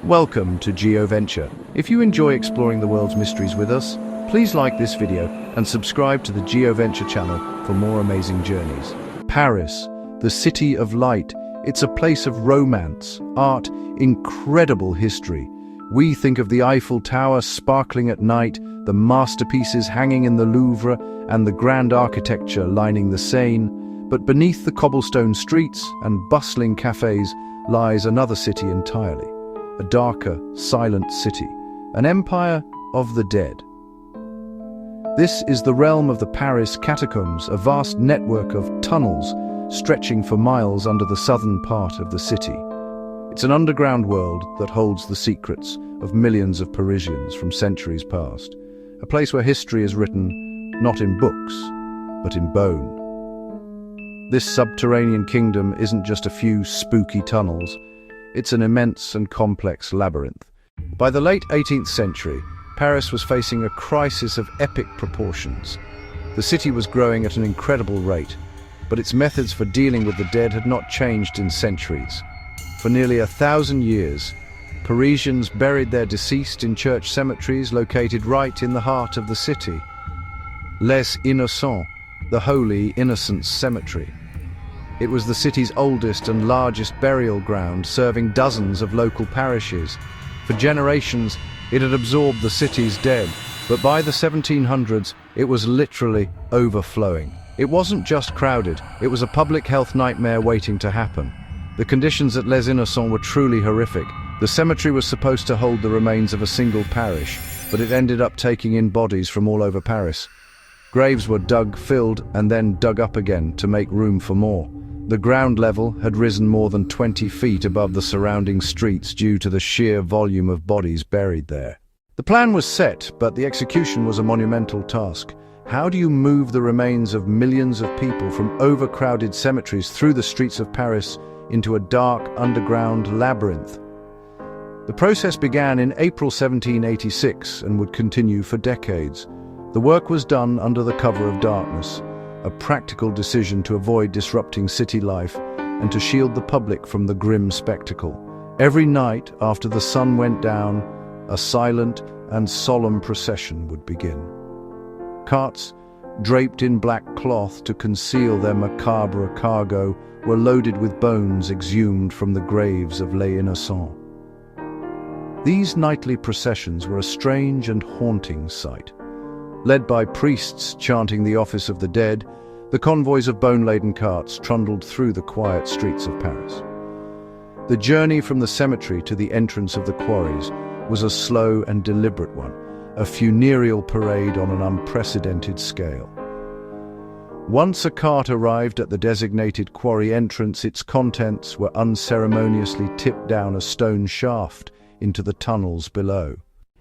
Welcome to GeoVenture. If you enjoy exploring the world's mysteries with us, please like this video and subscribe to the GeoVenture channel for more amazing journeys. Paris, the city of light. It's a place of romance, art, incredible history. We think of the Eiffel Tower sparkling at night, the masterpieces hanging in the Louvre, and the grand architecture lining the Seine. But beneath the cobblestone streets and bustling cafes lies another city entirely. A darker, silent city, an empire of the dead. This is the realm of the Paris Catacombs, a vast network of tunnels stretching for miles under the southern part of the city. It's an underground world that holds the secrets of millions of Parisians from centuries past. A place where history is written not in books, but in bone. This subterranean kingdom isn't just a few spooky tunnels. It's an immense and complex labyrinth. By the late 18th century, Paris was facing a crisis of epic proportions. The city was growing at an incredible rate, but its methods for dealing with the dead had not changed in centuries. For nearly 1,000 years, Parisians buried their deceased in church cemeteries located right in the heart of the city. Les Innocents, the Holy Innocents Cemetery. It was the city's oldest and largest burial ground, serving dozens of local parishes. For generations, it had absorbed the city's dead, but by the 1700s, it was literally overflowing. It wasn't just crowded, it was a public health nightmare waiting to happen. The conditions at Les Innocents were truly horrific. The cemetery was supposed to hold the remains of a single parish, but it ended up taking in bodies from all over Paris. Graves were dug, filled, and then dug up again to make room for more. The ground level had risen more than 20 feet above the surrounding streets due to the sheer volume of bodies buried there. The plan was set, but the execution was a monumental task. How do you move the remains of millions of people from overcrowded cemeteries through the streets of Paris into a dark underground labyrinth? The process began in April 1786 and would continue for decades. The work was done under the cover of darkness, a practical decision to avoid disrupting city life and to shield the public from the grim spectacle. Every night after the sun went down, a silent and solemn procession would begin. Carts, draped in black cloth to conceal their macabre cargo, were loaded with bones exhumed from the graves of Les Innocents. These nightly processions were a strange and haunting sight. Led by priests chanting the office of the dead, the convoys of bone-laden carts trundled through the quiet streets of Paris. The journey from the cemetery to the entrance of the quarries was a slow and deliberate one, a funereal parade on an unprecedented scale. Once a cart arrived at the designated quarry entrance, its contents were unceremoniously tipped down a stone shaft into the tunnels below.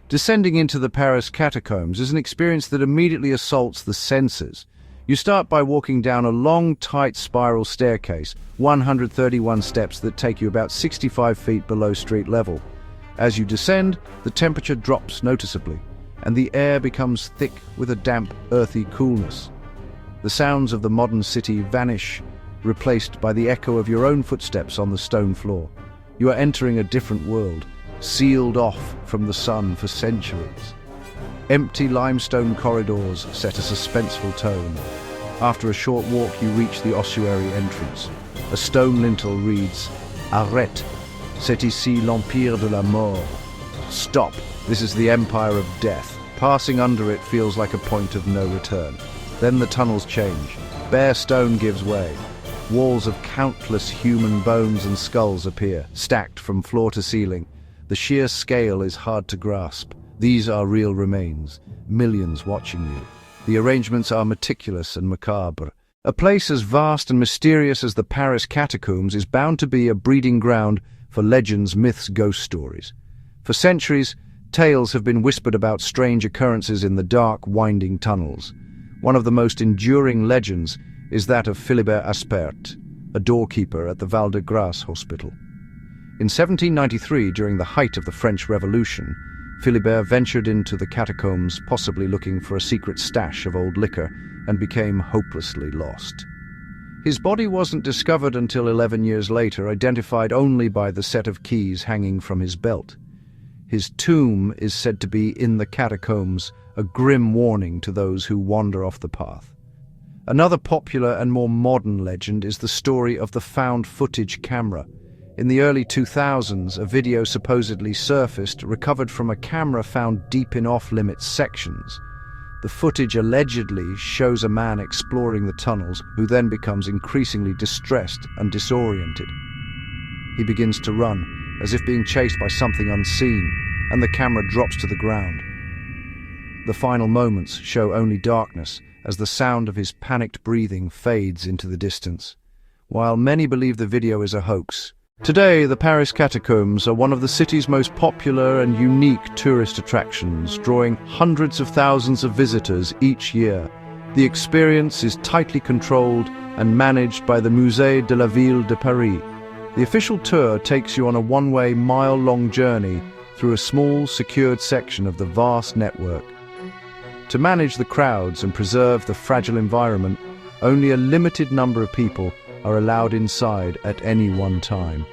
Descending into the Paris catacombs is an experience that immediately assaults the senses. You start by walking down a long, tight spiral staircase, 131 steps that take you about 65 feet below street level. As you descend, the temperature drops noticeably, and the air becomes thick with a damp, earthy coolness. The sounds of the modern city vanish, replaced by the echo of your own footsteps on the stone floor. You are entering a different world, sealed off from the sun for centuries. Empty limestone corridors set a suspenseful tone. After a short walk, you reach the ossuary entrance. A stone lintel reads, "Arrête, c'est ici l'empire de la mort." Stop, this is the empire of death. Passing under it feels like a point of no return. Then the tunnels change. Bare stone gives way. Walls of countless human bones and skulls appear, stacked from floor to ceiling. The sheer scale is hard to grasp. These are real remains, millions watching you. The arrangements are meticulous and macabre. A place as vast and mysterious as the Paris catacombs is bound to be a breeding ground for legends, myths, ghost stories. For centuries, tales have been whispered about strange occurrences in the dark, winding tunnels. One of the most enduring legends is that of Philibert Aspert, a doorkeeper at the Val-de-Grâce hospital. In 1793, during the height of the French Revolution, Philibert ventured into the catacombs, possibly looking for a secret stash of old liquor, and became hopelessly lost. His body wasn't discovered until 11 years later, identified only by the set of keys hanging from his belt. His tomb is said to be in the catacombs, a grim warning to those who wander off the path. Another popular and more modern legend is the story of the found footage camera. In the early 2000s, a video supposedly surfaced, recovered from a camera found deep in off-limits sections. The footage allegedly shows a man exploring the tunnels, who then becomes increasingly distressed and disoriented. He begins to run, as if being chased by something unseen, and the camera drops to the ground. The final moments show only darkness, as the sound of his panicked breathing fades into the distance. While many believe the video is a hoax, today the Paris catacombs are one of the city's most popular and unique tourist attractions, drawing hundreds of thousands of visitors each year. The experience is tightly controlled and managed by the Musée de la Ville de Paris. The official tour takes you on a one-way, mile-long journey through a small, secured section of the vast network. To manage the crowds and preserve the fragile environment, only a limited number of people are allowed inside at any one time.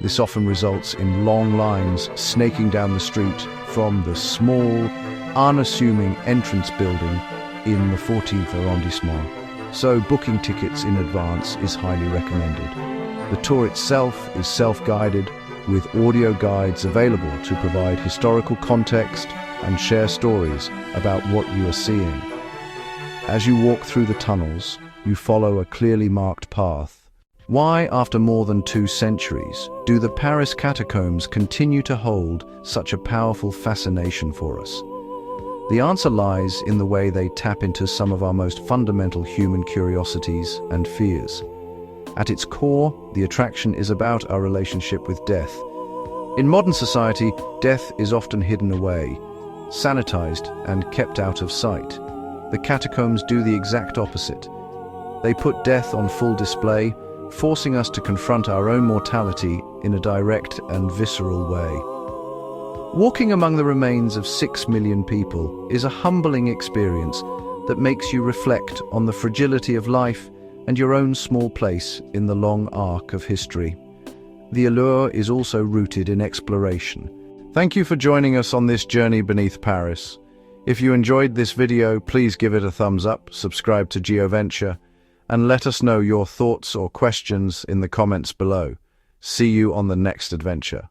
This often results in long lines snaking down the street from the small, unassuming entrance building in the 14th arrondissement. So booking tickets in advance is highly recommended. The tour itself is self-guided, with audio guides available to provide historical context and share stories about what you are seeing. As you walk through the tunnels, you follow a clearly marked path. Why, after more than 2 centuries, do the Paris catacombs continue to hold such a powerful fascination for us? The answer lies in the way they tap into some of our most fundamental human curiosities and fears. At its core, the attraction is about our relationship with death. In modern society, death is often hidden away, sanitized and kept out of sight. The catacombs do the exact opposite. They put death on full display, forcing us to confront our own mortality in a direct and visceral way. Walking among the remains of 6 million people is a humbling experience that makes you reflect on the fragility of life and your own small place in the long arc of history. The allure is also rooted in exploration. Thank you for joining us on this journey beneath Paris. If you enjoyed this video, please give it a thumbs up, subscribe to GeoVenture, and let us know your thoughts or questions in the comments below. See you on the next adventure.